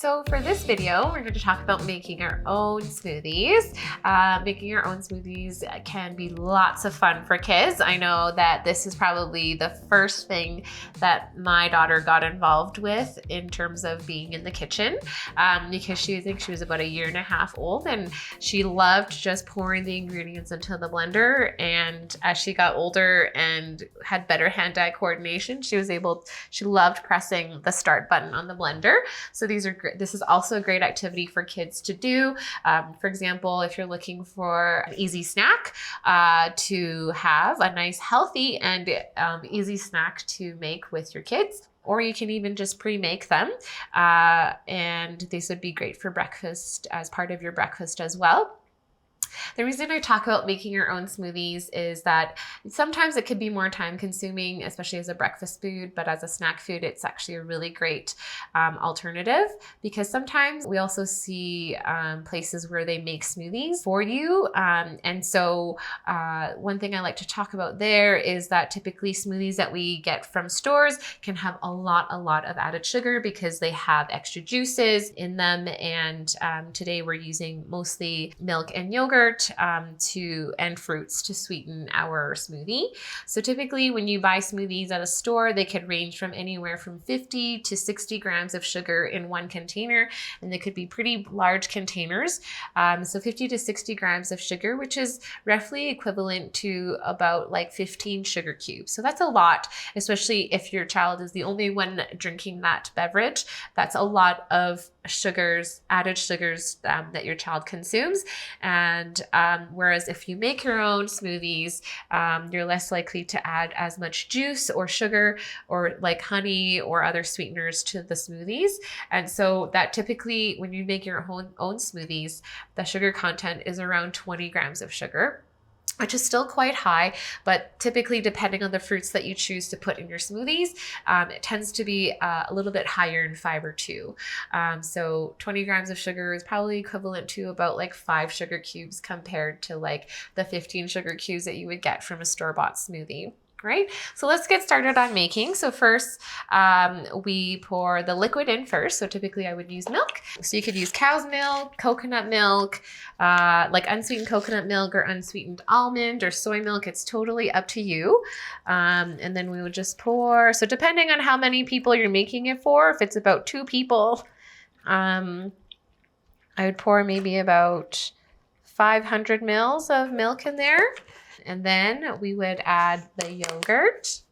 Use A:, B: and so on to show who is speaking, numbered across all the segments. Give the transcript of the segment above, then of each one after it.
A: So for this video, we're going to talk about making our own smoothies. Making your own smoothies can be lots of fun for kids. I know that this is probably the first thing that my daughter got involved with in terms of being in the kitchen, because I think she was about 1.5 years old, and she loved just pouring the ingredients into the blender. And as she got older and had better hand-eye coordination, she loved pressing the start button on the blender. So this is also a great activity for kids to do. For example, if you're looking for an easy snack to have, a nice healthy and easy snack to make with your kids, or you can even just pre-make them. And these would be great for breakfast, as part of your breakfast as well. The reason I talk about making your own smoothies is that sometimes it could be more time consuming, especially as a breakfast food, but as a snack food, it's actually a really great alternative, because sometimes we also see places where they make smoothies for you. And so one thing I like to talk about there is that typically smoothies that we get from stores can have a lot of added sugar because they have extra juices in them. And today we're using mostly milk and yogurt and fruits to sweeten our smoothie. So typically when you buy smoothies at a store, they could range from anywhere from 50 to 60 grams of sugar in one container, and they could be pretty large containers. So 50 to 60 grams of sugar, which is roughly equivalent to about like 15 sugar cubes. So that's a lot, especially if your child is the only one drinking that beverage. That's a lot of sugars, added sugars that your child consumes. And whereas if you make your own smoothies, you're less likely to add as much juice or sugar or like honey or other sweeteners to the smoothies. And so that typically when you make your own smoothies, the sugar content is around 20 grams of sugar, which is still quite high, but typically depending on the fruits that you choose to put in your smoothies, it tends to be a little bit higher in fiber too. So 20 grams of sugar is probably equivalent to about like 5 sugar cubes compared to like the 15 sugar cubes that you would get from a store-bought smoothie. Right? So let's get started on making. So first, we pour the liquid in first. So typically I would use milk. So you could use cow's milk, coconut milk, like unsweetened coconut milk or unsweetened almond or soy milk. It's totally up to you. And then we would just pour. So depending on how many people you're making it for, if it's about 2 people, I would pour maybe about 500 mils of milk in there. And then we would add the yogurt.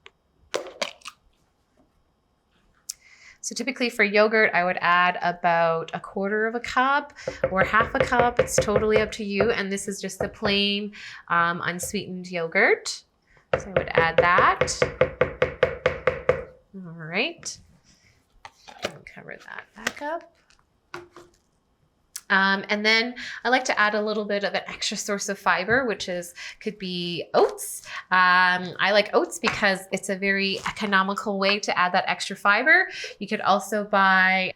A: So typically for yogurt, I would add about 1/4 cup or 1/2 cup. It's totally up to you. And this is just the plain unsweetened yogurt. So I would add that. All right. Cover that back up. And then I like to add a little bit of an extra source of fiber, which could be oats. I like oats because it's a very economical way to add that extra fiber. You could also buy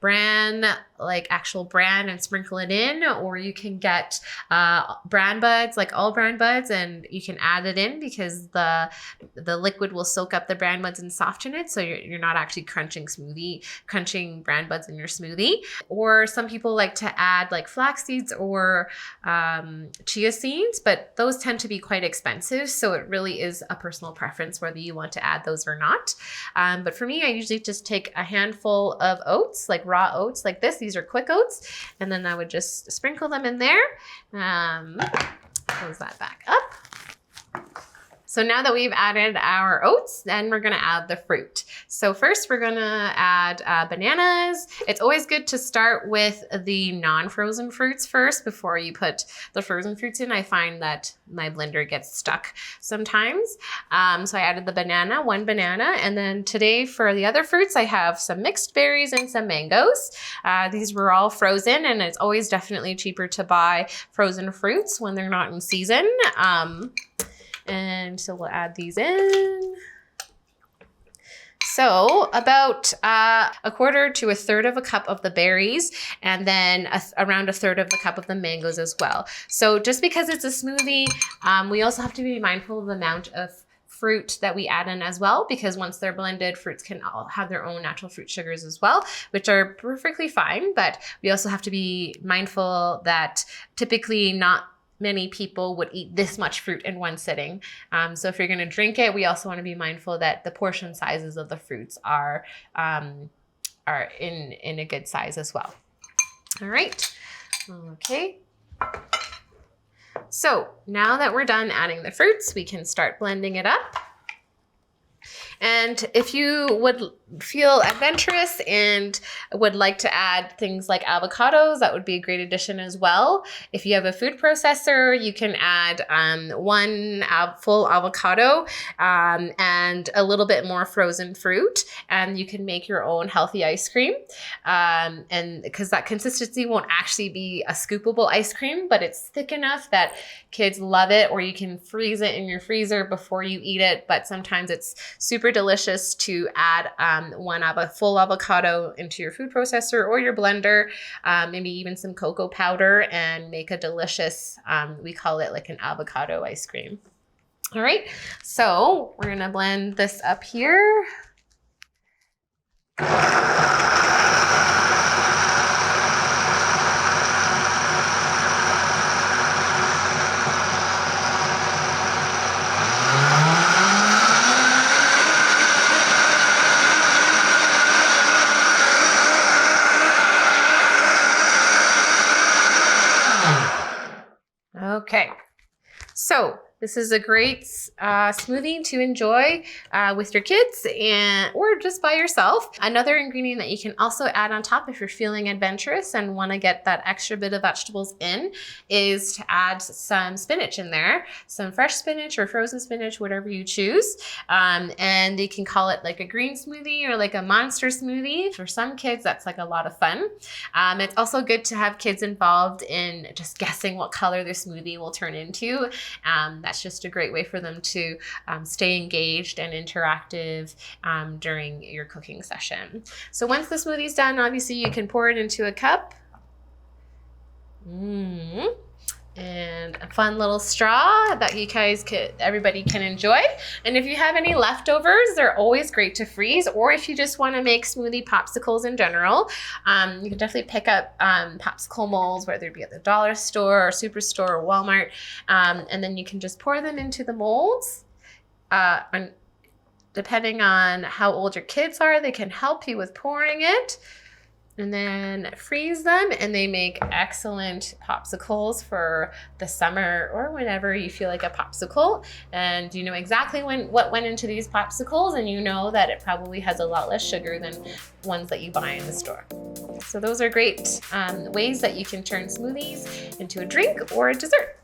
A: actual bran and sprinkle it in, or you can get bran buds, like all bran buds, and you can add it in because the liquid will soak up the bran buds and soften it, so you're not actually crunching bran buds in your smoothie. Or some people like to add like flax seeds or chia seeds, but those tend to be quite expensive. So it really is a personal preference whether you want to add those or not. But for me, I usually just take a handful of oats, like raw oats like this. These are quick oats. And then I would just sprinkle them in there. Close that back up. So now that we've added our oats, then we're gonna add the fruit. So first we're gonna add bananas. It's always good to start with the non-frozen fruits first before you put the frozen fruits in. I find that my blender gets stuck sometimes. So I added the banana, 1 banana. And then today for the other fruits, I have some mixed berries and some mangoes. These were all frozen, and it's always definitely cheaper to buy frozen fruits when they're not in season. And so we'll add these in. So about 1/4 to 1/3 cup of the berries, and then around 1/3 cup of the mangoes as well. So just because it's a smoothie, we also have to be mindful of the amount of fruit that we add in as well, because once they're blended, fruits can all have their own natural fruit sugars as well, which are perfectly fine. But we also have to be mindful that typically not many people would eat this much fruit in one sitting. So if you're going to drink it, we also want to be mindful that the portion sizes of the fruits are in a good size as well. All right. Okay. So now that we're done adding the fruits, we can start blending it up. And if you would feel adventurous and would like to add things like avocados, that would be a great addition as well. If you have a food processor, you can add one full avocado and a little bit more frozen fruit, and you can make your own healthy ice cream. And because that consistency won't actually be a scoopable ice cream, but it's thick enough that kids love it, or you can freeze it in your freezer before you eat it. But sometimes it's super delicious to add one full avocado into your food processor or your blender, maybe even some cocoa powder, and make a delicious, we call it like an avocado ice cream. All right, so we're gonna blend this up here. Okay, so this is a great smoothie to enjoy with your kids or just by yourself. Another ingredient that you can also add on top if you're feeling adventurous and want to get that extra bit of vegetables in is to add some spinach in there, some fresh spinach or frozen spinach, whatever you choose. And you can call it like a green smoothie or like a monster smoothie. For some kids, that's like a lot of fun. It's also good to have kids involved in just guessing what color their smoothie will turn into. That's just a great way for them to stay engaged and interactive during your cooking session. So once the smoothie's done, obviously you can pour it into a cup. And a fun little straw that everybody can enjoy. And if you have any leftovers, they're always great to freeze. Or if you just want to make smoothie popsicles in general, you can definitely pick up popsicle molds, whether it be at the dollar store or superstore or Walmart. And then you can just pour them into the molds. And depending on how old your kids are, they can help you with pouring it. And then freeze them, and they make excellent popsicles for the summer or whenever you feel like a popsicle. And you know exactly what went into these popsicles, and you know that it probably has a lot less sugar than ones that you buy in the store. So those are great ways that you can turn smoothies into a drink or a dessert.